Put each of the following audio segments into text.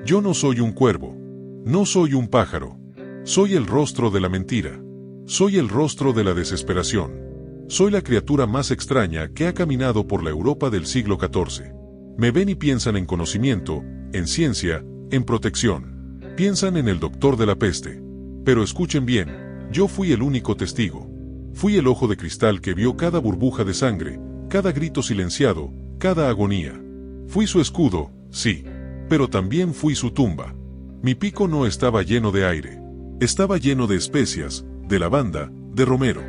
Yo no soy un cuervo. No soy un pájaro. Soy el rostro de la mentira. Soy el rostro de la desesperación. Soy la criatura más extraña que ha caminado por la Europa del siglo XIV. Me ven y piensan en conocimiento, en ciencia, en protección. Piensan en el doctor de la peste. Pero escuchen bien, yo fui el único testigo. Fui el ojo de cristal que vio cada burbuja de sangre, cada grito silenciado, cada agonía. Fui su escudo, sí, pero también fui su tumba. Mi pico no estaba lleno de aire. Estaba lleno de especias, de lavanda, de romero.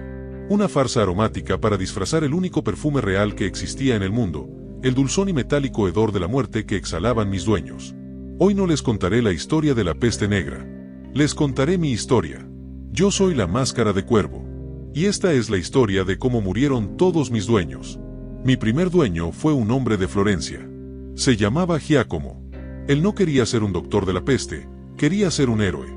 Una farsa aromática para disfrazar el único perfume real que existía en el mundo, el dulzón y metálico hedor de la muerte que exhalaban mis dueños. Hoy no les contaré la historia de la peste negra. Les contaré mi historia. Yo soy la máscara de cuervo. Y esta es la historia de cómo murieron todos mis dueños. Mi primer dueño fue un hombre de Florencia. Se llamaba Giacomo. Él no quería ser un doctor de la peste, quería ser un héroe.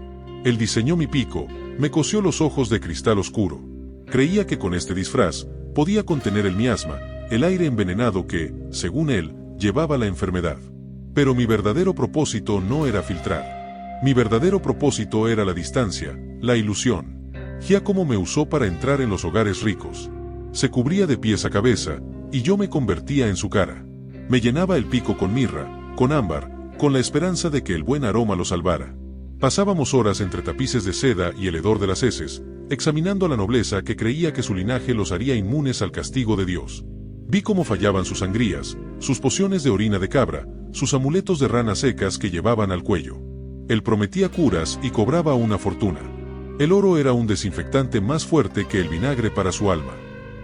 Él diseñó mi pico, me cosió los ojos de cristal oscuro. Creía que con este disfraz podía contener el miasma, el aire envenenado que, según él, llevaba la enfermedad. Pero mi verdadero propósito no era filtrar. Mi verdadero propósito era la distancia, la ilusión. Giacomo me usó para entrar en los hogares ricos. Se cubría de pies a cabeza, y yo me convertía en su cara. Me llenaba el pico con mirra, con ámbar, con la esperanza de que el buen aroma lo salvara. Pasábamos horas entre tapices de seda y el hedor de las heces, examinando a la nobleza que creía que su linaje los haría inmunes al castigo de Dios. Vi cómo fallaban sus sangrías, sus pociones de orina de cabra, sus amuletos de ranas secas que llevaban al cuello. Él prometía curas y cobraba una fortuna. El oro era un desinfectante más fuerte que el vinagre para su alma.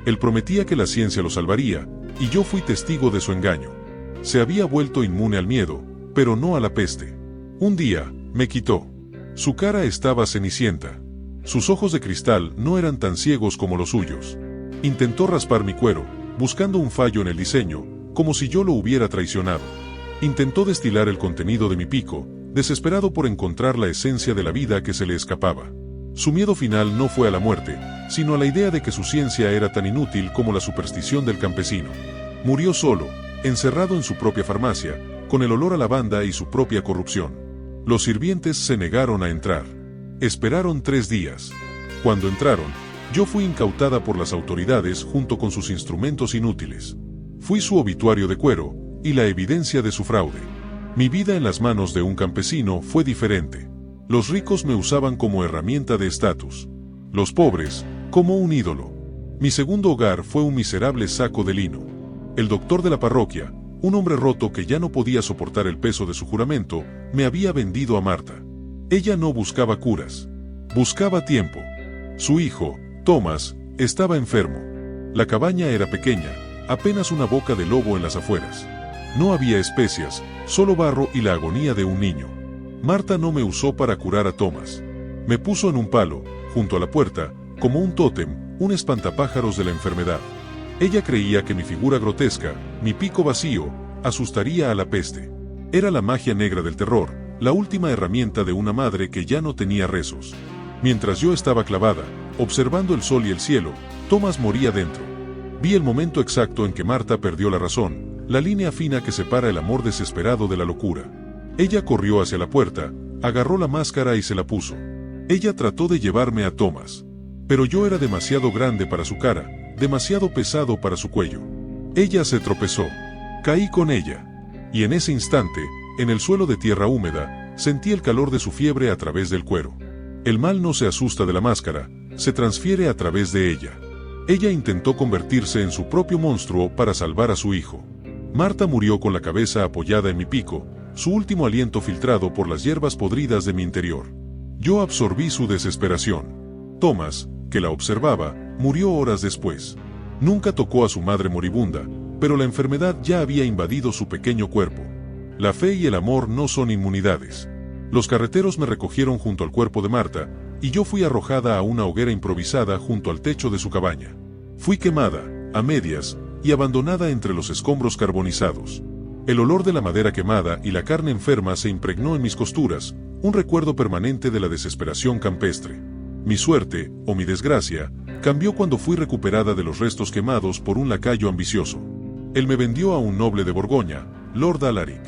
Él prometía que la ciencia lo salvaría, y yo fui testigo de su engaño. Se había vuelto inmune al miedo, pero no a la peste. Un día, me quitó. Su cara estaba cenicienta. Sus ojos de cristal no eran tan ciegos como los suyos. Intentó raspar mi cuero, buscando un fallo en el diseño, como si yo lo hubiera traicionado. Intentó destilar el contenido de mi pico, desesperado por encontrar la esencia de la vida que se le escapaba. Su miedo final no fue a la muerte, sino a la idea de que su ciencia era tan inútil como la superstición del campesino. Murió solo, encerrado en su propia farmacia, con el olor a lavanda y su propia corrupción. Los sirvientes se negaron a entrar. Esperaron 3 días. Cuando entraron, yo fui incautada por las autoridades junto con sus instrumentos inútiles. Fui su obituario de cuero, y la evidencia de su fraude. Mi vida en las manos de un campesino fue diferente. Los ricos me usaban como herramienta de estatus. Los pobres, como un ídolo. Mi segundo hogar fue un miserable saco de lino. El doctor de la parroquia, un hombre roto que ya no podía soportar el peso de su juramento, me había vendido a Marta. Ella no buscaba curas. Buscaba tiempo. Su hijo, Thomas, estaba enfermo. La cabaña era pequeña, apenas una boca de lobo en las afueras. No había especias, solo barro y la agonía de un niño. Marta no me usó para curar a Thomas. Me puso en un palo, junto a la puerta, como un tótem, un espantapájaros de la enfermedad. Ella creía que mi figura grotesca, mi pico vacío, asustaría a la peste. Era la magia negra del terror, la última herramienta de una madre que ya no tenía rezos. Mientras yo estaba clavada, observando el sol y el cielo, Thomas moría dentro. Vi el momento exacto en que Marta perdió la razón, la línea fina que separa el amor desesperado de la locura. Ella corrió hacia la puerta, agarró la máscara y se la puso. Ella trató de llevarme a Thomas. Pero yo era demasiado grande para su cara, demasiado pesado para su cuello. Ella se tropezó. Caí con ella. Y en ese instante, en el suelo de tierra húmeda, sentí el calor de su fiebre a través del cuero. El mal no se asusta de la máscara, se transfiere a través de ella. Ella intentó convertirse en su propio monstruo para salvar a su hijo. Marta murió con la cabeza apoyada en mi pico, su último aliento filtrado por las hierbas podridas de mi interior. Yo absorbí su desesperación. Thomas, que la observaba, murió horas después. Nunca tocó a su madre moribunda, pero la enfermedad ya había invadido su pequeño cuerpo. La fe y el amor no son inmunidades. Los carreteros me recogieron junto al cuerpo de Marta, y yo fui arrojada a una hoguera improvisada junto al techo de su cabaña. Fui quemada, a medias, y abandonada entre los escombros carbonizados. El olor de la madera quemada y la carne enferma se impregnó en mis costuras, un recuerdo permanente de la desesperación campestre. Mi suerte, o mi desgracia, cambió cuando fui recuperada de los restos quemados por un lacayo ambicioso. Él me vendió a un noble de Borgoña, Lord Alaric.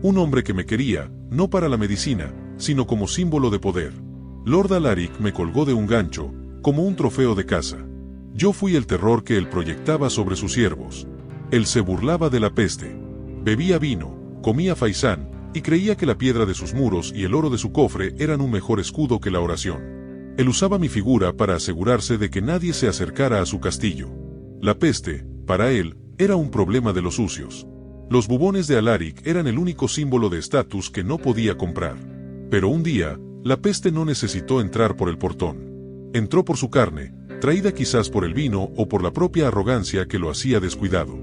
Un hombre que me quería, no para la medicina, sino como símbolo de poder. Lord Alaric me colgó de un gancho, como un trofeo de caza. Yo fui el terror que él proyectaba sobre sus siervos. Él se burlaba de la peste. Bebía vino, comía faisán, y creía que la piedra de sus muros y el oro de su cofre eran un mejor escudo que la oración. Él usaba mi figura para asegurarse de que nadie se acercara a su castillo. La peste, para él, era un problema de los sucios. Los bubones de Alaric eran el único símbolo de estatus que no podía comprar. Pero un día, la peste no necesitó entrar por el portón. Entró por su carne, traída quizás por el vino o por la propia arrogancia que lo hacía descuidado.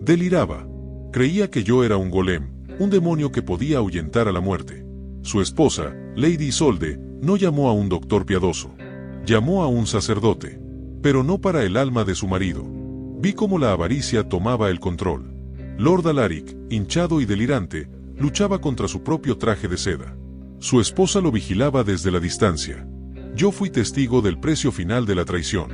Deliraba. Creía que yo era un golem, un demonio que podía ahuyentar a la muerte. Su esposa, Lady Isolde, no llamó a un doctor piadoso. Llamó a un sacerdote. Pero no para el alma de su marido. Vi cómo la avaricia tomaba el control. Lord Alaric, hinchado y delirante, luchaba contra su propio traje de seda. Su esposa lo vigilaba desde la distancia. Yo fui testigo del precio final de la traición.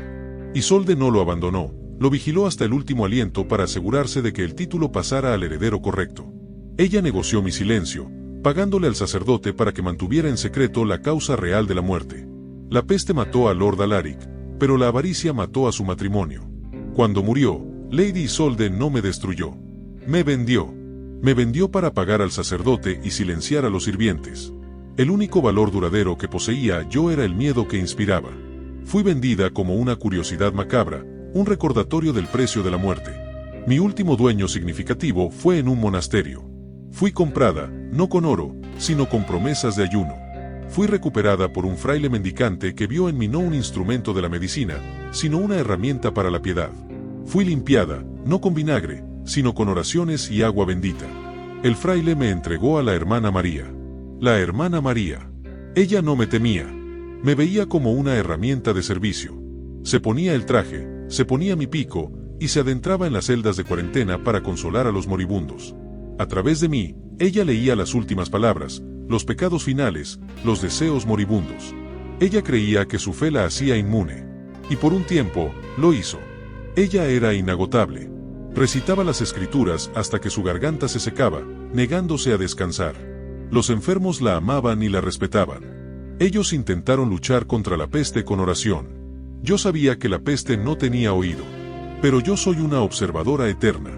Isolde no lo abandonó, lo vigiló hasta el último aliento para asegurarse de que el título pasara al heredero correcto. Ella negoció mi silencio, pagándole al sacerdote para que mantuviera en secreto la causa real de la muerte. La peste mató a Lord Alaric, pero la avaricia mató a su matrimonio. Cuando murió, Lady Isolde no me destruyó. Me vendió. Me vendió para pagar al sacerdote y silenciar a los sirvientes. El único valor duradero que poseía yo era el miedo que inspiraba. Fui vendida como una curiosidad macabra, un recordatorio del precio de la muerte. Mi último dueño significativo fue en un monasterio. Fui comprada, no con oro, sino con promesas de ayuno. Fui recuperada por un fraile mendicante que vio en mí no un instrumento de la medicina, sino una herramienta para la piedad. Fui limpiada, no con vinagre, sino con oraciones y agua bendita. El fraile me entregó a la hermana María. La hermana María. Ella no me temía. Me veía como una herramienta de servicio. Se ponía el traje, se ponía mi pico, y se adentraba en las celdas de cuarentena para consolar a los moribundos. A través de mí, ella leía las últimas palabras, los pecados finales, los deseos moribundos. Ella creía que su fe la hacía inmune. Y por un tiempo, lo hizo. Ella era inagotable. Recitaba las escrituras hasta que su garganta se secaba, negándose a descansar. Los enfermos la amaban y la respetaban. Ellos intentaron luchar contra la peste con oración. Yo sabía que la peste no tenía oído. Pero yo soy una observadora eterna.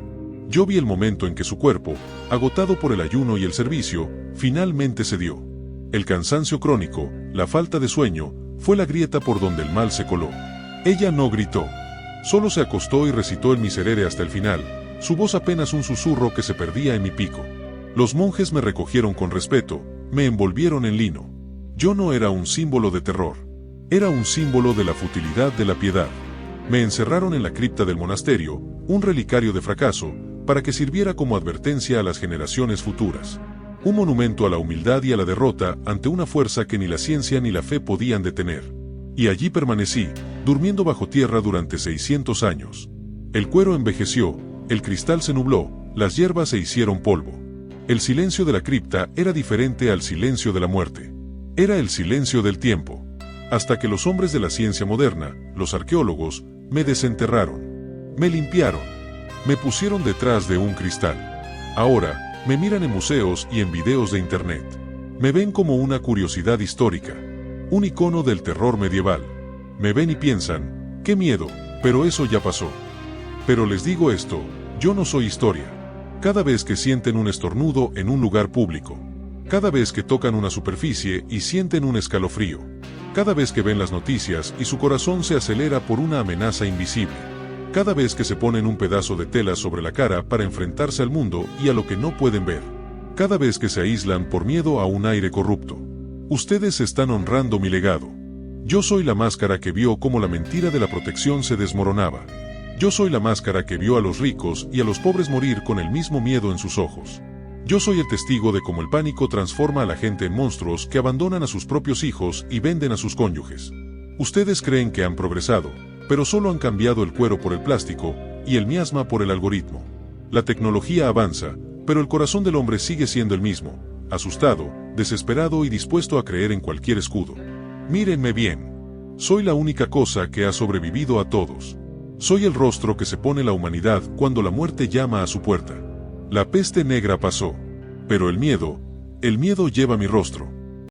Yo vi el momento en que su cuerpo, agotado por el ayuno y el servicio, finalmente cedió. El cansancio crónico, la falta de sueño, fue la grieta por donde el mal se coló. Ella no gritó. Solo se acostó y recitó el miserere hasta el final, su voz apenas un susurro que se perdía en mi pico. Los monjes me recogieron con respeto, me envolvieron en lino. Yo no era un símbolo de terror. Era un símbolo de la futilidad de la piedad. Me encerraron en la cripta del monasterio, un relicario de fracaso, para que sirviera como advertencia a las generaciones futuras. Un monumento a la humildad y a la derrota ante una fuerza que ni la ciencia ni la fe podían detener. Y allí permanecí, durmiendo bajo tierra durante 600 años. El cuero envejeció, el cristal se nubló, las hierbas se hicieron polvo. El silencio de la cripta era diferente al silencio de la muerte. Era el silencio del tiempo. Hasta que los hombres de la ciencia moderna, los arqueólogos, me desenterraron. Me limpiaron. Me pusieron detrás de un cristal. Ahora, me miran en museos y en videos de internet. Me ven como una curiosidad histórica. Un icono del terror medieval. Me ven y piensan, qué miedo, pero eso ya pasó. Pero les digo esto, yo no soy historia. Cada vez que sienten un estornudo en un lugar público. Cada vez que tocan una superficie y sienten un escalofrío. Cada vez que ven las noticias y su corazón se acelera por una amenaza invisible. Cada vez que se ponen un pedazo de tela sobre la cara para enfrentarse al mundo y a lo que no pueden ver. Cada vez que se aíslan por miedo a un aire corrupto. Ustedes están honrando mi legado. Yo soy la máscara que vio cómo la mentira de la protección se desmoronaba. Yo soy la máscara que vio a los ricos y a los pobres morir con el mismo miedo en sus ojos. Yo soy el testigo de cómo el pánico transforma a la gente en monstruos que abandonan a sus propios hijos y venden a sus cónyuges. Ustedes creen que han progresado, pero solo han cambiado el cuero por el plástico y el miasma por el algoritmo. La tecnología avanza, pero el corazón del hombre sigue siendo el mismo, asustado, desesperado y dispuesto a creer en cualquier escudo. Mírenme bien. Soy la única cosa que ha sobrevivido a todos. Soy el rostro que se pone la humanidad cuando la muerte llama a su puerta. La peste negra pasó. Pero el miedo lleva mi rostro.